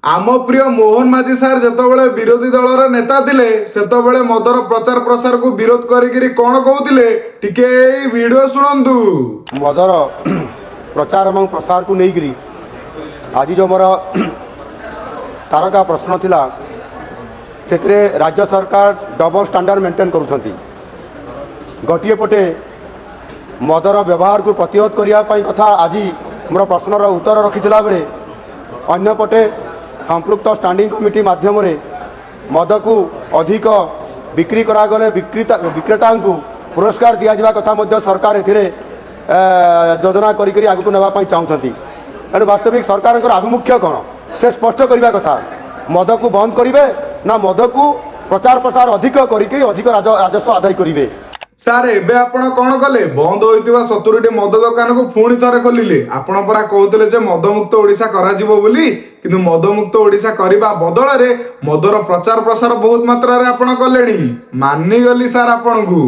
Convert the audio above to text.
आम प्रिय मोहन माझी सार जितेबाला विरोधी दलर नेता थिले सेतबेले मदर प्रचार प्रसार को विरोध करिकिरी कौन कहते टिके वीडियो शुणु। मदर प्रचार और प्रसार को लेकर आज जो मोर तारका प्रश्न थिला से राज्य सरकार डबल स्टैंडर्ड मेंटेन करुँच गोटे पटे मदर व्यवहार को प्रतिहत करने कथा आज मोर प्रश्नर उत्तर रखिला बेले अन्यपटे संपृक्त स्टैंडिंग कमिटी माध्यम मद को अधिक बिक्री करागले विक्रेता को पुरस्कार दि जावा कथा सरकार ए योजना करी आगू नापी चाहती तेणु वास्तविक सरकार आभिमुख्य कौन से स्पष्ट करने कथा मद को बंद करेंगे ना मद को प्रचार प्रसार अधिक करी अधिक राजस्व आदाय करेंगे। सार एबे आपण कौन कले बंद होइतिबा 70टी मद दुकान को पुणी थरे खोलिले आपण परा कहउतले जे मदमुक्त ओडिशा करा जिवो बोली किंतु मदमुक्त ओडिशा करिबा बदल रे मदर प्रचार प्रसार बहुत मात्रा रे आपण कलेनी मानि गली सार आपण को।